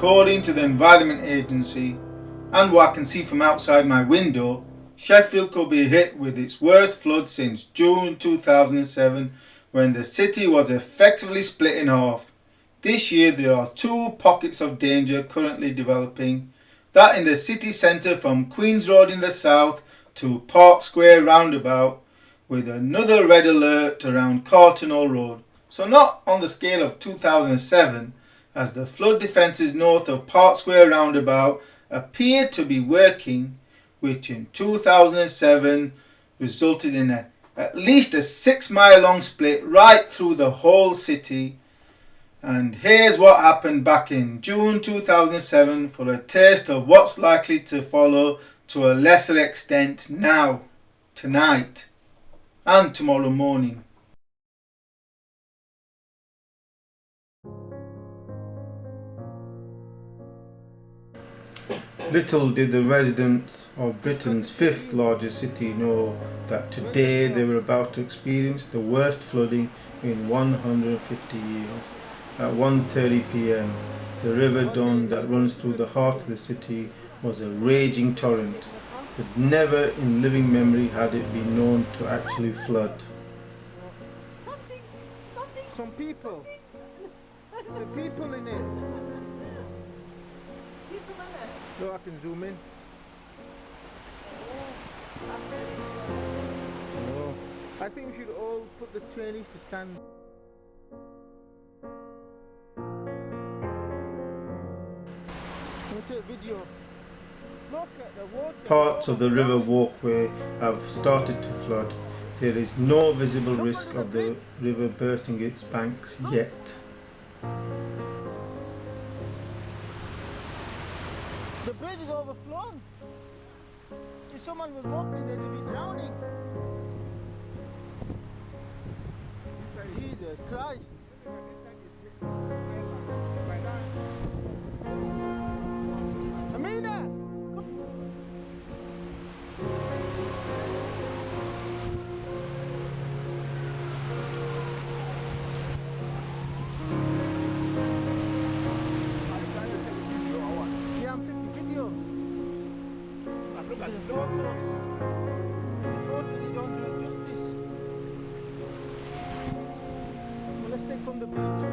according to the Environment Agency, and what I can see from outside my window, Sheffield could be hit with its worst flood since June 2007, when the city was effectively split in half. This year there are two pockets of danger currently developing, that in the city centre from Queen's Road in the south to Park Square roundabout, with another red alert around Carterknowle Road. So not on the scale of 2007, as the flood defences north of Park Square roundabout appeared to be working, which in 2007 resulted in at least a 6-mile long split right through the whole city. And here's what happened back in June 2007 for a taste of what's likely to follow to a lesser extent now, tonight, and tomorrow morning. Little did the residents of Britain's fifth largest city know that today they were about to experience the worst flooding in 150 years. At 1:30 p.m, the River Don that runs through the heart of the city was a raging torrent, but never in living memory had it been known to actually flood. Some people. The people in it. So I can zoom in. No. I think we should all put the trainees to stand. Take video. Look at the water. Parts of the river walkway have started to flood. There is no visible risk of the river bursting its banks yet. The bridge is overflown. If someone was walking there, they'd be drowning. Jesus Christ. Amina! Yeah, I'm taking video. Look at the photos. The photos, you don't do it justice. Well, let's take from the bridge.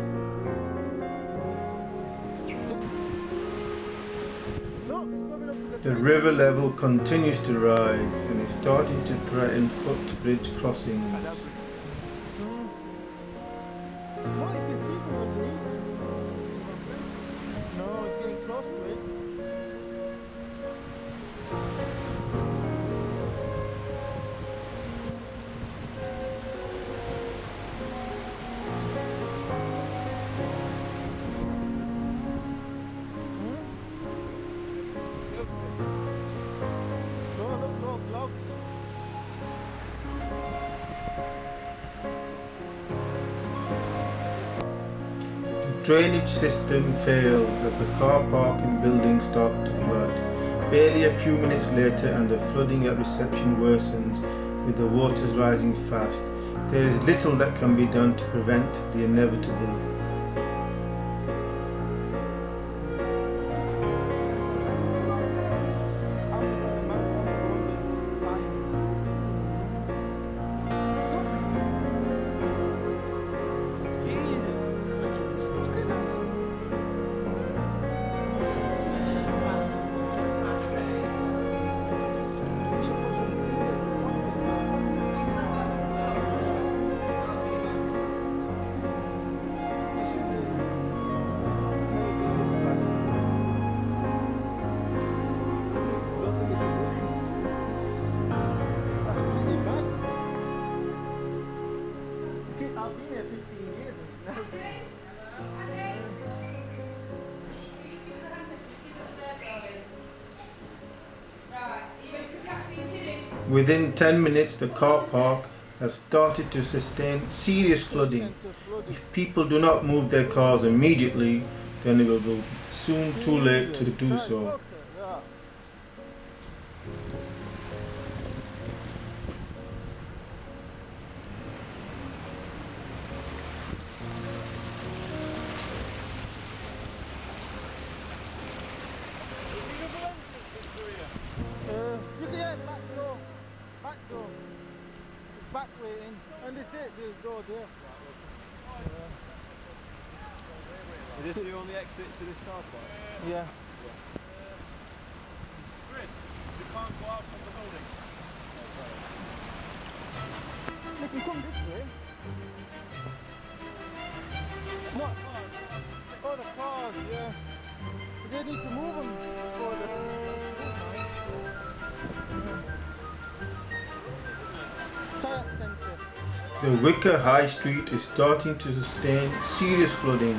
The river level continues to rise and is starting to threaten footbridge crossings. Well, you can see from the bridge. No, it's getting close to it. Drainage system fails as the car park and buildings start to flood. Barely a few minutes later and the flooding at reception worsens, with the waters rising fast. There is little that can be done to prevent the inevitable. Within 10 minutes the car park has started to sustain serious flooding. If people do not move their cars immediately, then it will be soon too late to do so. this door there. Is this the only exit to this car park? Yeah. Chris, you can't go out from the building. They can come this way. What? Oh, the cars, yeah. They need to move them for the... Science Centre. The Wicker High Street is starting to sustain serious flooding,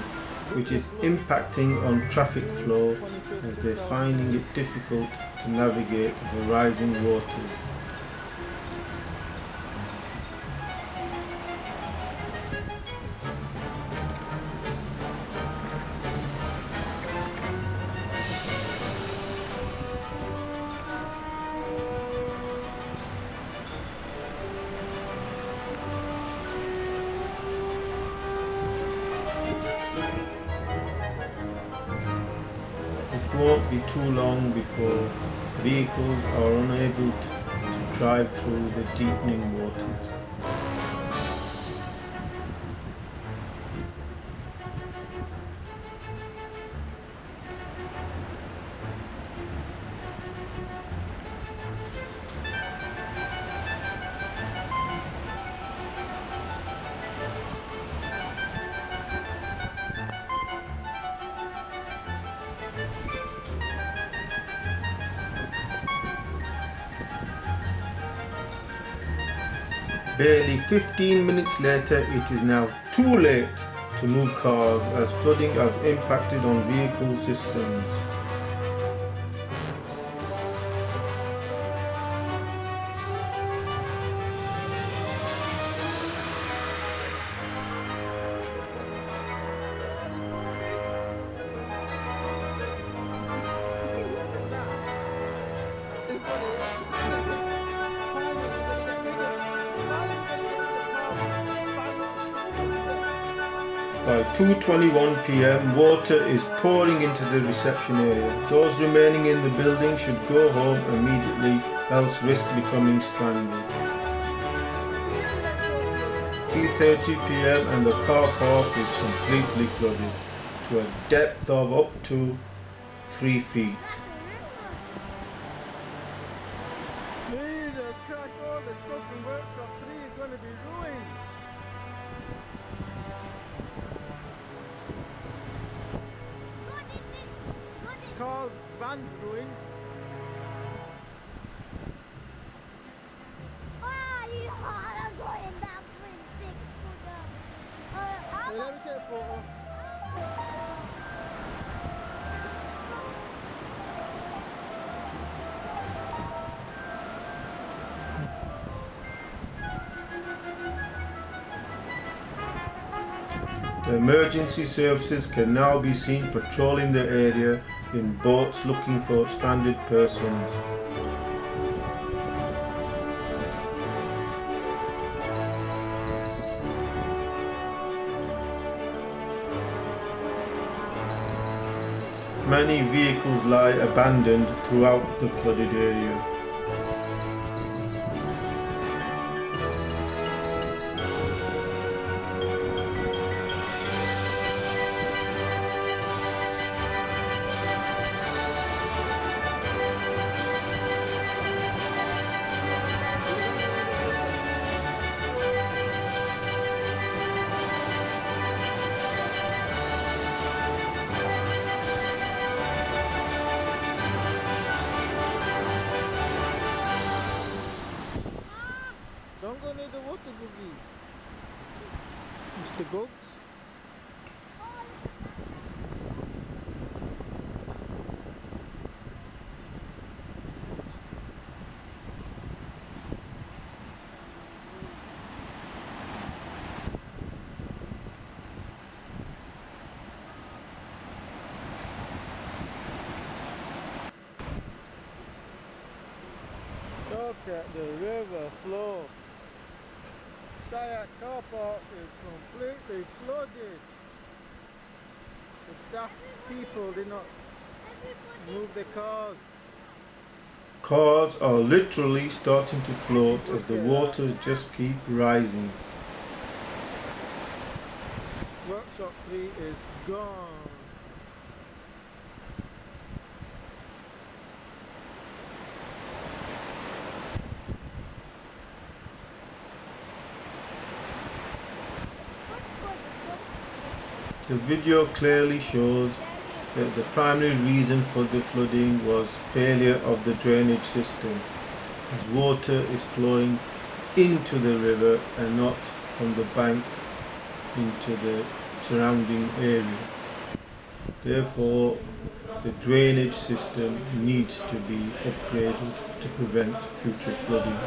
which is impacting on traffic flow as they're finding it difficult to navigate the rising waters. It won't be too long before vehicles are unable to drive through the deepening waters. Barely 15 minutes later, it is now too late to move cars as flooding has impacted on vehicle systems. By 2:21 p.m, water is pouring into the reception area. Those remaining in the building should go home immediately, else risk becoming stranded. 3:30 p.m. and the car park is completely flooded to a depth of up to 3 feet. Jesus Christ, all the stuff in workshop 3 is going to be ruined. Car's van's ruined. Hey, let me take a photo. The emergency services can now be seen patrolling the area in boats looking for stranded persons. Many vehicles lie abandoned throughout the flooded area. Don't go near the water, Boogie. Mr. Goats. Look at the river flow. Sayat car park is completely flooded. The daft people did not move their cars. Cars are literally starting to float as the waters just keep rising. Workshop 3 is gone. The video clearly shows that the primary reason for the flooding was failure of the drainage system, as water is flowing into the river and not from the bank into the surrounding area. Therefore, the drainage system needs to be upgraded to prevent future flooding.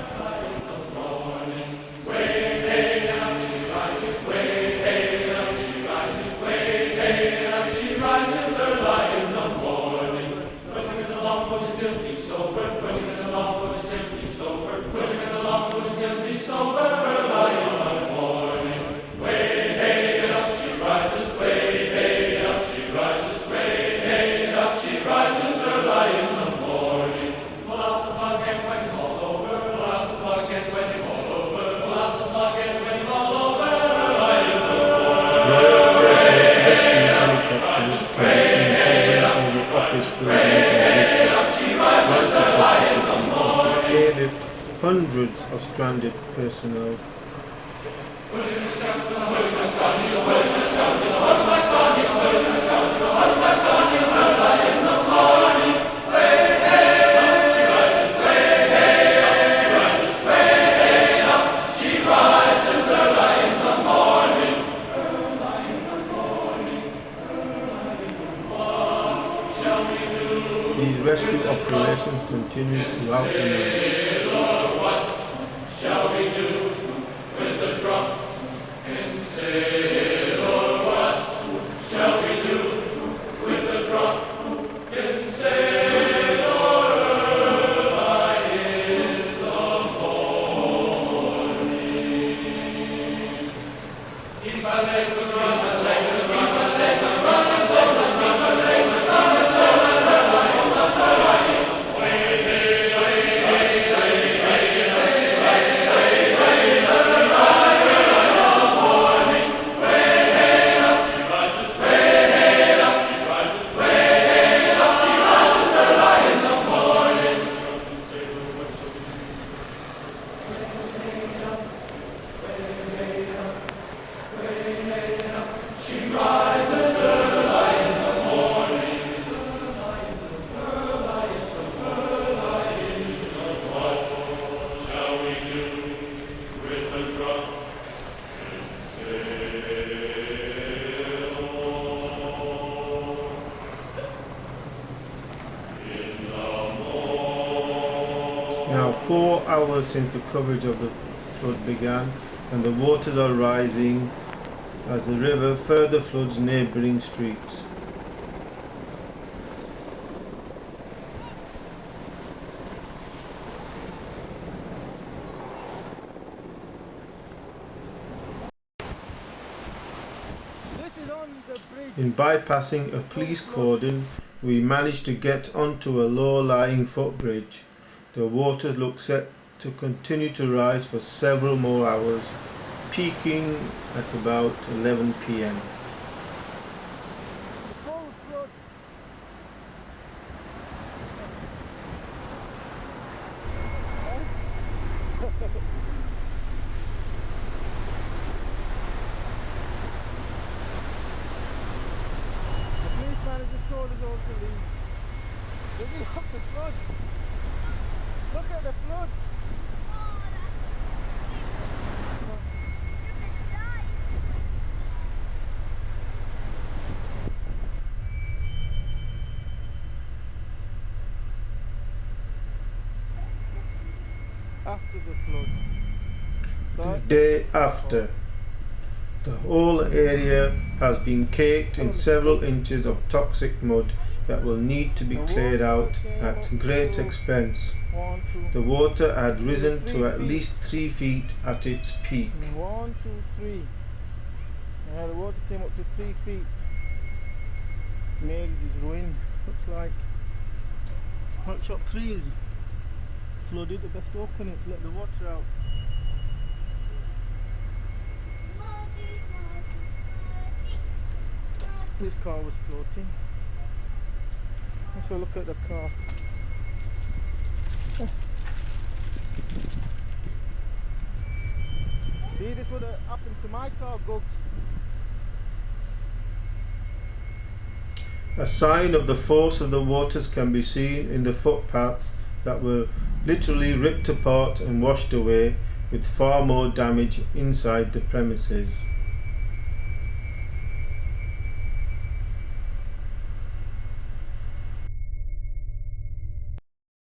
Hundreds of stranded personnel. These rescue operations continue throughout the night. Shall we do with the drunken sailor? What shall we do with the drunken sailor early in the morning? Keep my leg with run, my leg with run, my leg with run, my leg with run, my leg with run, my leg with Now 4 hours since the coverage of the flood began, and the waters are rising as the river further floods neighbouring streets. This is on the bridge. In bypassing a police cordon, we managed to get onto a low-lying footbridge. The waters look set to continue to rise for several more hours, peaking at about 11 p.m. Full flood. The policeman has just told us all to leave. Look at the flood. Look at the flood. After the flood. The day after, the whole area has been caked in several inches of toxic mud that will need to be cleared out at great expense. The water had risen to at least 3 feet at its peak. 1, 2, 3. Now the water came up to 3 feet. Megs is ruined. Looks like workshop 3 is flooded. I best open it to let the water out. This car was floating. Let's have a look at the car. See, this would have happened to my car, Gugs. A sign of the force of the waters can be seen in the footpaths that were literally ripped apart and washed away, with far more damage inside the premises.